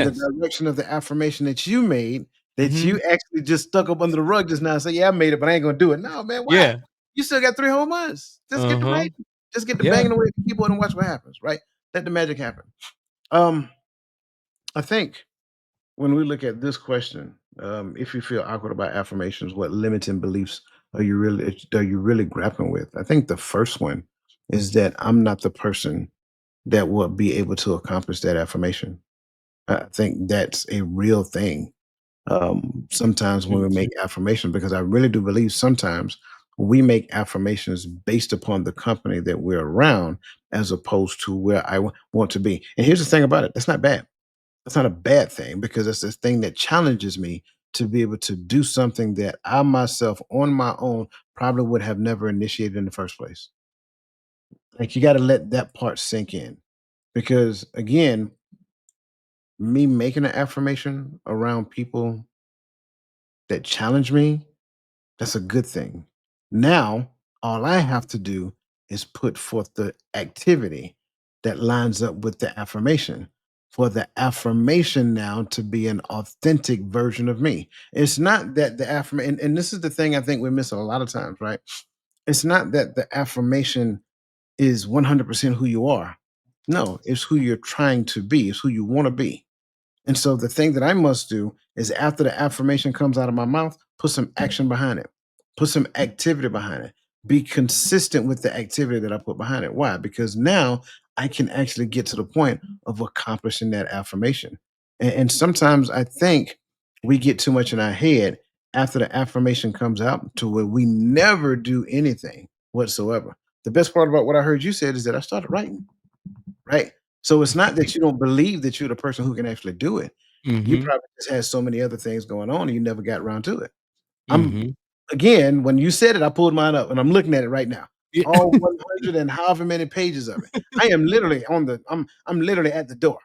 the Yes. direction of the affirmation that you made, that Mhm. you actually just stuck up under the rug just now and say, "Yeah, I made it, but I ain't gonna do it." No, man, why? Yeah. You still got 3 whole months. Just get to Uh-huh. writing. Just get to Yeah. banging away at the keyboard and watch what happens, right? Let the magic happen. Um, I think when we look at this question, if you feel awkward about affirmations, what limiting beliefs are you really grappling with? I think the first one is that I'm not the person that will be able to accomplish that affirmation. I think that's a real thing. Sometimes when we make Mhm. affirmations, because I really do believe sometimes we make affirmations based upon the company that we're around, as opposed to where I want to be. And here's the thing about it: that's not bad. That's not a bad thing because it's this thing that challenges me to be able to do something that I myself on my own probably would have never initiated in the first place. Like you got to let that part sink in because again, me making an affirmation around people that challenge me, that's a good thing. Now, all I have to do is put forth the activity that lines up with the affirmation for the affirmation now to be an authentic version of me. It's not that the affirmation, and this is the thing I think we miss a lot of times, right? It's not that the affirmation is 100% who you are. No, it's who you're trying to be, it's who you want to be. And so the thing that I must do is after the affirmation comes out of my mouth, put some action behind it. Put some activity behind it. Be consistent with the activity that I put behind it. Why? Because now I can actually get to the point of accomplishing that affirmation. And sometimes I think we get too much in our head after the affirmation comes out to where we never do anything whatsoever. The best part about what I heard you said is that I started writing. Right? So it's not that you don't believe that you're the person who can actually do it. You Mhm. probably just had so many other things going on and you never got around to it. I'm Mhm. again, when you said it, I pulled mine up and I'm looking at it right now. Yeah. All 100 and however many pages of it. I am literally I'm literally at the door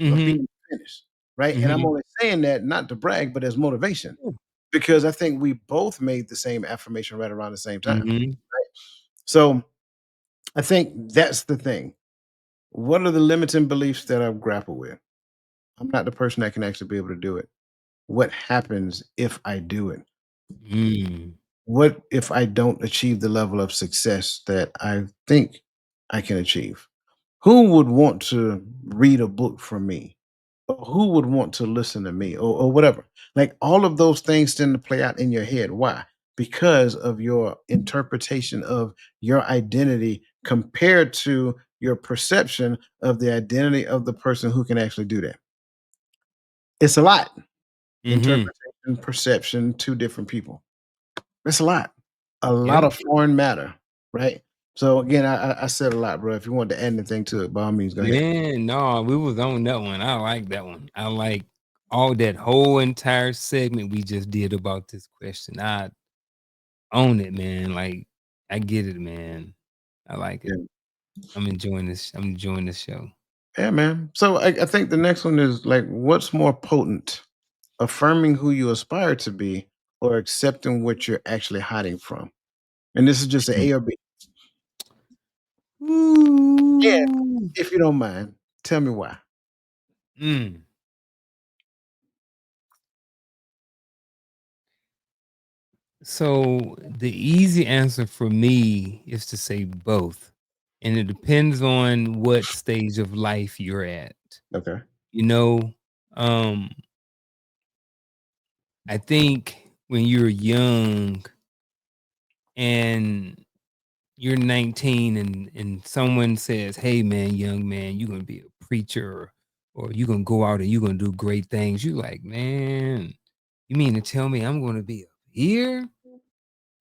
of Mhm. being finished. Right. And I'm Mhm. only saying that not to brag, but as motivation because I think we both made the same affirmation right around the same time. Mhm. Right. So I think that's the thing. What are the limiting beliefs that I grapple with? I'm not the person that can actually be able to do it. What happens if I do it? Mm. What if I don't achieve the level of success that I think I can achieve? Who would want to read a book from me? Or who would want to listen to me or whatever? Like all of those things tend to play out in your head. Why? Because of your interpretation of your identity compared to your perception of the identity of the person who can actually do that. It's a lot. Mhm. Interpretation, perception, 2 different people. That's a lot. A Yeah. lot of foreign matter, right? So, again, I said a lot, bro. If you want to add anything to it, by all means, go ahead. Man, no, we was on that one. I like that one. I like all that whole entire segment we just did about this question. I own it, man. Like, I get it, man. I like it. Yeah. I'm enjoying this show. Yeah, man. So, I think the next one is, like, what's more potent? Affirming who you aspire to be or accepting what you're actually hiding from? And this is just a Mm. A or B. Yeah, Ooh. if you don't mind, tell me why. Mm. So the easy answer for me is to say both. And it depends on what stage of life you're at. Okay. You know, um I think when you're young and you're 19 and someone says, "Hey man, young man, you're gonna be a preacher or you're gonna go out and you're gonna do great things." You like, man, you mean to tell me I'm gonna be here?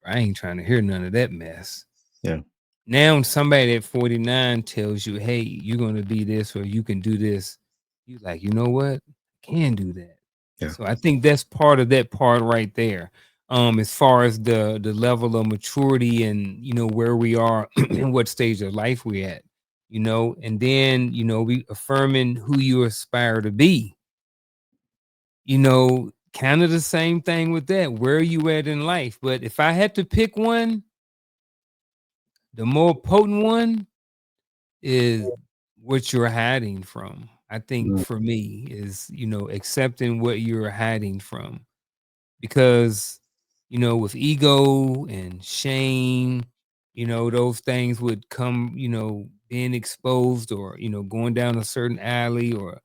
I ain't trying to hear none of that mess. Yeah, Now somebody at 49 tells you, "Hey, you're gonna be this or you can do this." You like, you know what? I can do that. yeah, So I think that's part of that part right there. As far as the level of maturity and where we are and what stage of life we're at, and then we affirming who you aspire to be, kind of the same thing with that. Where are you at in life? But if I had to pick one, the more potent one is what you're hiding from. I think mm, for me is, accepting what you're hiding from because, with ego and shame, those things would come, being exposed or, going down a certain alley or,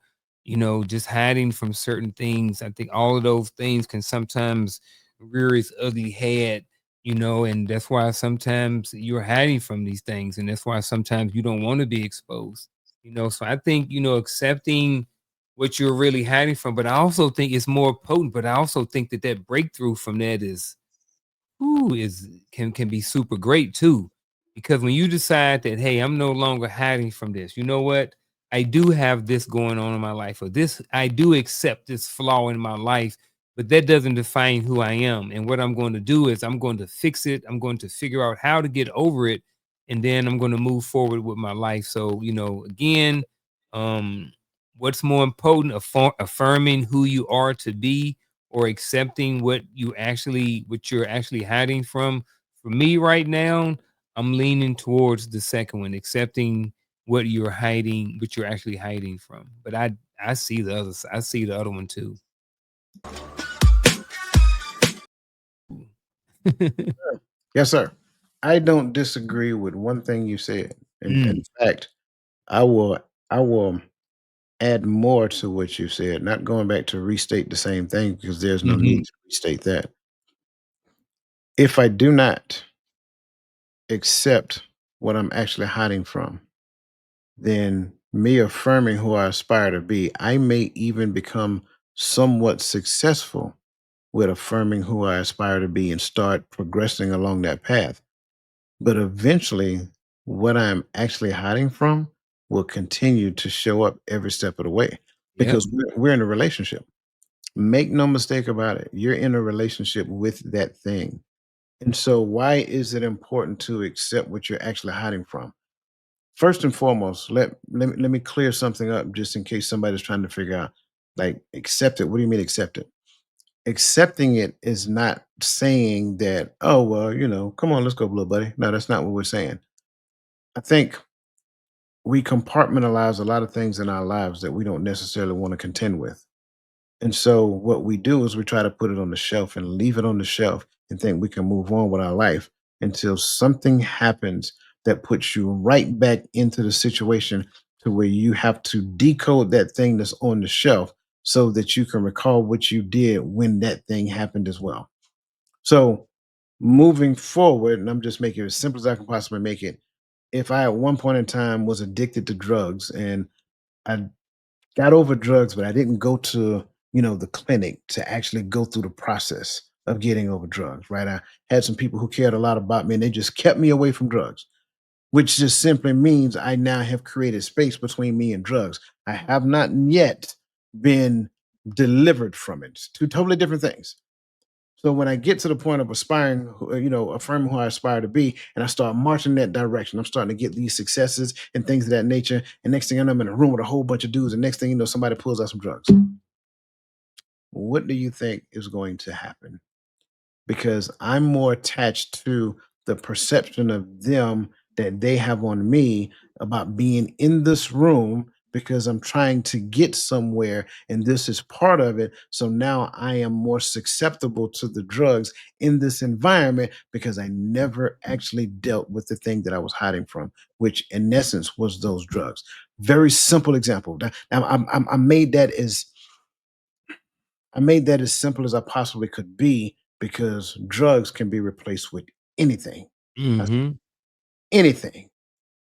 just hiding from certain things. I think all of those things can sometimes rear its ugly head, and that's why sometimes you're hiding from these things. And that's why sometimes you don't want to be exposed, So I think, accepting what you're really hiding from. But I also think it's more potent. But I also think that that breakthrough from that is can be super great too. Because when you decide that, hey, I'm no longer hiding from this, you know what? I do have this going on in my life, or this, I do accept this flaw in my life, but that doesn't define who I am. And what I'm going to do is I'm going to fix it. I'm going to figure out how to get over it, and then I'm going to move forward with my life. So, again, um, what's more important, affirming who you are to be or accepting what you're actually hiding from. For me right now, I'm leaning towards the second one, accepting what you're actually hiding from. But I see I see the other one too. yes, sir. I don't disagree with one thing you said. In Mm, fact, I will add more to what you said, not going back to restate the same thing because there's no need mhm. to restate that. If I do not accept what I'm actually hiding from, then me affirming who I aspire to be, I may even become somewhat successful with affirming who I aspire to be and start progressing along that path. But eventually, what I'm actually hiding from will continue to show up every step of the way Yep. because we're in a relationship. Make no mistake about it. You're in a relationship with that thing. And so, why is it important to accept what you're actually hiding from? First and foremost, let me clear something up just in case somebody's trying to figure out, like, accept it. What do you mean accept it? Accepting it is not saying that, oh, well, come on, let's go, little buddy. No, that's not what we're saying. I think we compartmentalize a lot of things in our lives that we don't necessarily want to contend with. And so what we do is we try to put it on the shelf and leave it on the shelf and think we can move on with our life until something happens that puts you right back into the situation to where you have to decode that thing that's on the shelf so that you can recall what you did when that thing happened as well. So moving forward, and I'm just making it as simple as I can possibly make it. If I at one point in time was addicted to drugs and I got over drugs, but I didn't go to, the clinic to actually go through the process of getting over drugs, right? I had some people who cared a lot about me and they just kept me away from drugs, which just simply means I now have created space between me and drugs. I have not yet been delivered from it. Two totally different things. So when I get to the point of aspiring, affirming who I aspire to be, and I start marching in that direction, I'm starting to get these successes and things of that nature. And next thing I know, I'm in a room with a whole bunch of dudes, and next thing you know, somebody pulls out some drugs. What do you think is going to happen? Because I'm more attached to the perception of them that they have on me about being in this room because I'm trying to get somewhere and this is part of it. So now I am more susceptible to the drugs in this environment because I never actually dealt with the thing that I was hiding from, which in essence was those drugs. Very simple example. Now, I made that as I made that as simple as I possibly could be because drugs can be replaced with anything. That's Mhm. anything.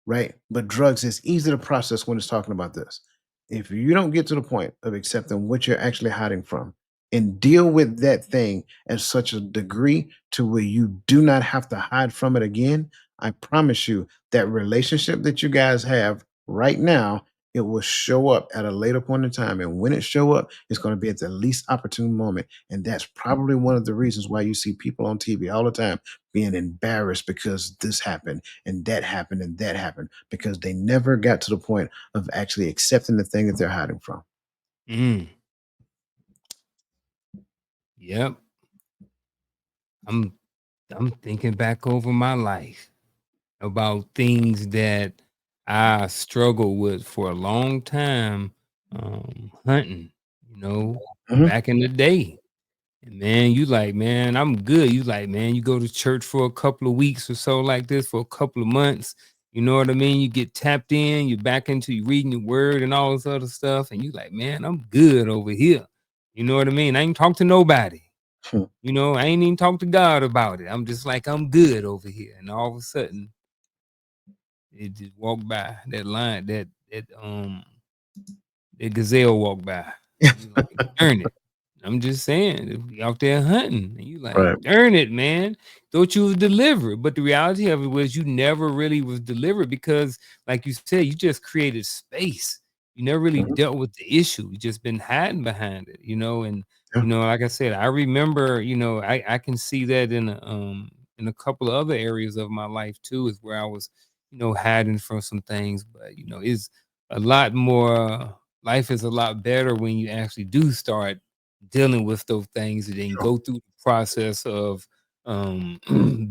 Right? But drugs is easy to process when it's talking about this. If you don't get to the point of accepting what you're actually hiding from and deal with that thing at such a degree to where you do not have to hide from it again, I promise you that relationship that you guys have right now, it will show up at a later point in time. And when it show up, it's going to be at the least opportune moment. And that's probably one of the reasons why you see people on TV all the time being embarrassed because this happened and that happened and that happened because they never got to the point of actually accepting the thing that they're hiding from. Mm. Yep. I'm I'm thinking back over my life about things that I struggled with for a long time, hunting, Mhm. back in the day. And man, you like, man, I'm good. You like, man, you go to church for a couple of weeks or so like this for a couple of months. You know what I mean? You get tapped in, you're back into you reading your word and all this other stuff. And you like, man, I'm good over here. You know what I mean? I ain't talk to nobody. Hmm. I ain't even talk to God about it. I'm just like, I'm good over here. And all of a sudden, it just walked by that line, that gazelle walked by. You like, darn it. I'm just saying, if we out there hunting, and you like, Right. darn it, man. Thought you was delivered. But the reality of it was you never really was delivered because, like you said, you just created space. You never really Mhm. dealt with the issue. You just been hiding behind it, and Yeah. like I said, I remember, I can see that in a couple of other areas of my life too, is where I was, hiding from some things. But it's a lot more life is a lot better when you actually do start dealing with those things and then Sure. go through the process of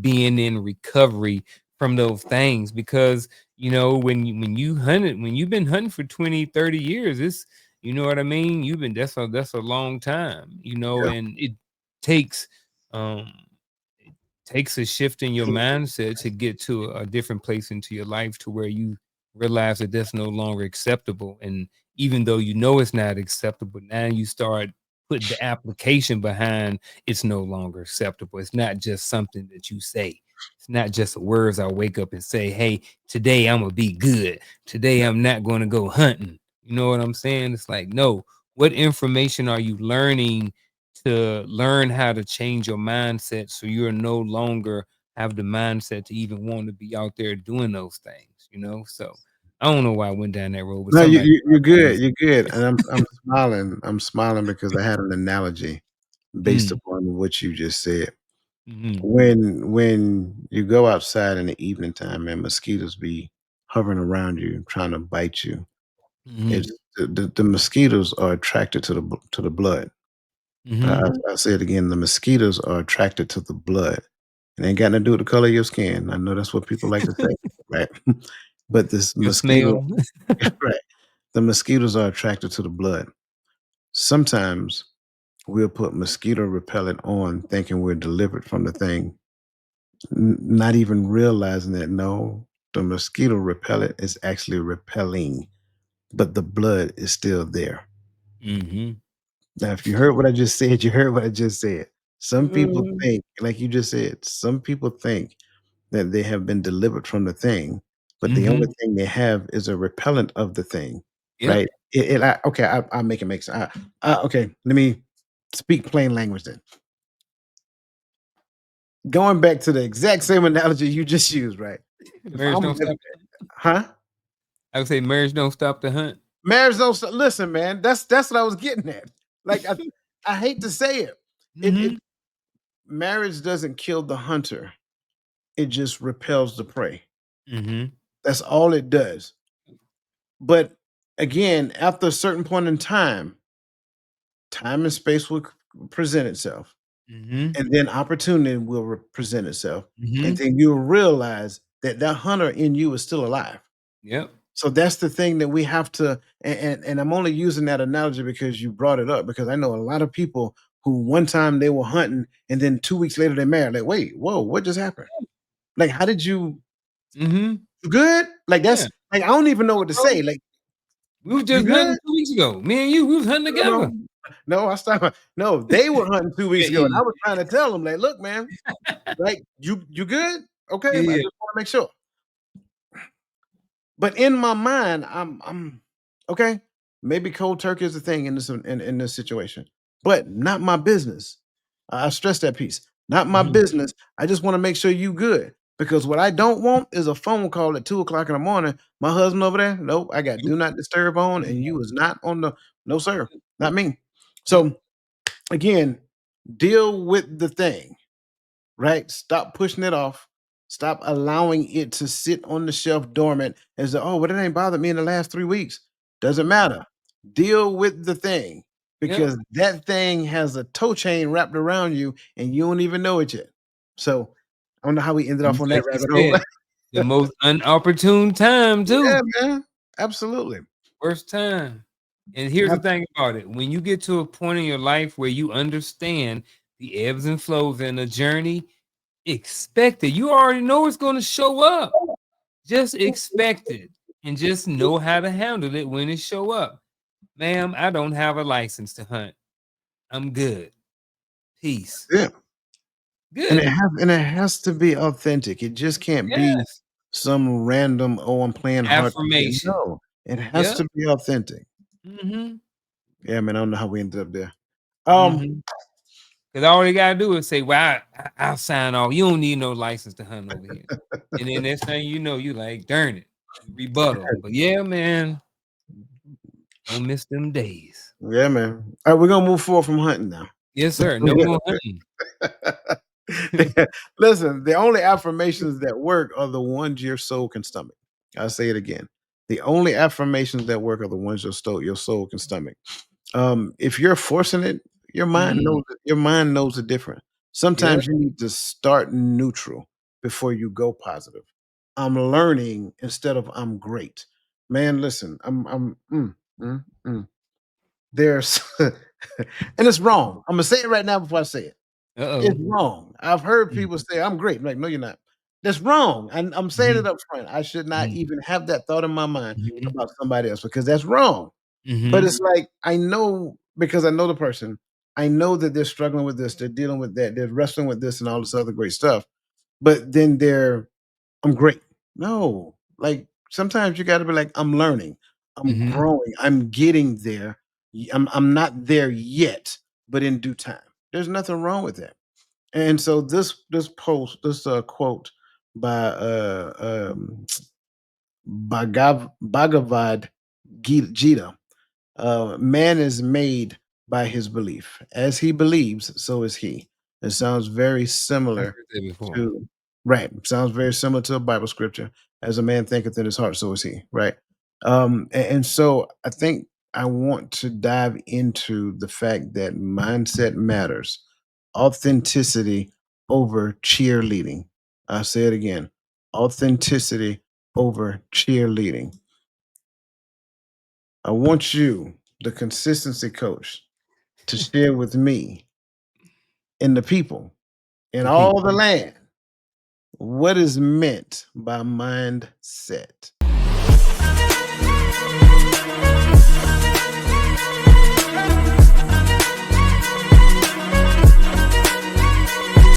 being in recovery from those things because when you've been hunting for 20, 30 years, it's you know what I mean, you've been that's a long time, Yeah. and takes um it takes a shift in your mindset to get to a different place into your life to where you realize that that's no longer acceptable. And even though it's not acceptable, now you start putting the application behind it's no longer acceptable. It's not just something that you say. It's not just words I wake up and say, hey, today I'm gonna be good. Today Yeah. I'm not gonna go hunting. You know what I'm saying? It's like, no, what information are you learning to learn how to change your mindset so you're no longer have the mindset to even want to be out there doing those things? So I don't know why I went down that road, but No, somebody you're good. crazy. You're good. And I'm smiling. I'm smiling because I had an analogy based Mm, upon what you just said. mhm, When you go outside in the evening time and mosquitoes be hovering around you trying to bite you, it's mhm, the mosquitoes are attracted to to the blood. mhm. I say it again, the mosquitoes are attracted to the blood. It ain't got nothing to do with the color of your skin. I know that's what people like to say, right? But this Your mosquito smell. right, the mosquitoes are attracted to the blood. Sometimes we'll put mosquito repellent on thinking we're delivered from the thing, not even realizing that no, the mosquito repellent is actually repelling, but the blood is still there. Mhm. Now, if you heard what I just said, you heard what I just said. Some people Mm, think, like you just said, some people think that they have been delivered from the thing, but the only mhm. thing they have is a repellent of the thing, Yep. right? Okay, I'll make it make sense. Okay, let me speak plain language then. Going back to the exact same analogy you just used, right? If Marriage I'm, don't stop the hunt. huh? I would say marriage don't stop the hunt. Marriage don't listen, man. That's what I was getting at. Like I hate to say it. It Mhm, marriage doesn't kill the hunter. It just repels the prey. mhm, That's all it does. But again, after a certain point in time and space will present itself, mhm, and then opportunity will present itself, and mhm. then you'll realize that that hunter in you is still alive. Yep. So that's the thing that we have to, and I'm only using that analogy because you brought it up because I know a lot of people who one time they were hunting and then 2 weeks later they married. Like, wait, whoa, what just happened? Like, how did Mhm. you good? Like Yeah. that's like I don't even know what to Bro, say. Like, we was you just hunting good? 2 weeks ago. Me and you, we was hunting No, no, together. No, I stopped. No, they were hunting 2 weeks ago, and Yeah, I was trying to tell them, like, "Look, man, like, you good? Okay, I yeah, just wanna make sure." But in my mind, I'm okay. Maybe cold turkey is a thing in in this situation, but not my business. I stress that piece. Not my mhm, business. I just want to make sure you good because what I don't want is a phone call at 2 o'clock in the morning. My husband over there. Nope, I got nope, do not disturb on, mhm, and you was not on the. No, sir, not me. yep, So again, deal with the thing. Right? Stop pushing it off. Stop allowing it to sit on the shelf dormant as oh, well, it ain't bothered me in the last 3 weeks. Doesn't matter. Deal with the thing yep, because that thing has a toe chain wrapped around you and you don't even know it yet. So I don't know how we ended and off just on that like you rabbit hole. said, the most unopportune time Yeah, too, man. Absolutely. worst time. And here's the Ab- thing about it, when you get to a point in your life where you understand the ebbs and flows in a journey, expect it. You already know it's gonna show up. Just expect it and just know how to handle it when it show up. "Ma'am, I don't have a license to hunt. I'm good. Peace." Yeah. Good. And it has to be authentic. It just can't be Yes. some random, "Oh, I'm playing hard to get." Affirmation. No, it has Yep. to be authentic. Mhm. Yeah, man, I don't know how we ended up there. Um, Mhm. 'Cause all you gotta do is say, "Well, I'll sign off. You don't need no license to hunt over here." And then next thing you know, you like, "Darn it." Rebuttal. But yeah, man, don't miss them days. yeah, man. Alright, we're gonna move forward from hunting now. Yes, sir. No more hunting. Listen, the only affirmations that work are the ones your soul can stomach. I'll say it again. The only affirmations that work are the ones your soul can stomach. If you're forcing it, Mhm. your mind knows the difference. Yep. Sometimes you need to start neutral before you go positive. I'm learning instead of I'm great. Man, listen, mm. There's and it's wrong. I'm gonna say it right now before I say it. It's Uh-oh. wrong. I've heard Mm. people say, "I'm great." I'm like, "No, you're not." That's wrong, and I'm saying it Mhm. up front. I should not Mhm. even have that thought in my mind Mhm. about somebody else because that's wrong. But Mhm. it's like, I know because I know the person. I know that they're struggling with this, they're dealing with that, they're wrestling with this and all this other great stuff, but then I'm great. No, like, sometimes you gotta be like, "I'm learning, I'm Mhm. growing, I'm getting there. I'm not there yet, but in due time." There's nothing wrong with that. And so this quote by Bhagavad Gita, man is made by his belief. As he believes, so is he. It sounds very I similar heard that before. to right. Sounds very similar to a Bible scripture. As a man thinketh in his heart, so is he. Right. And so I think I want to dive into the fact that mindset matters. Authenticity over cheerleading. I'll say it again. Authenticity over cheerleading. I want you, the consistency coach, to share with me and the people in The all people. the land what is meant by mindset.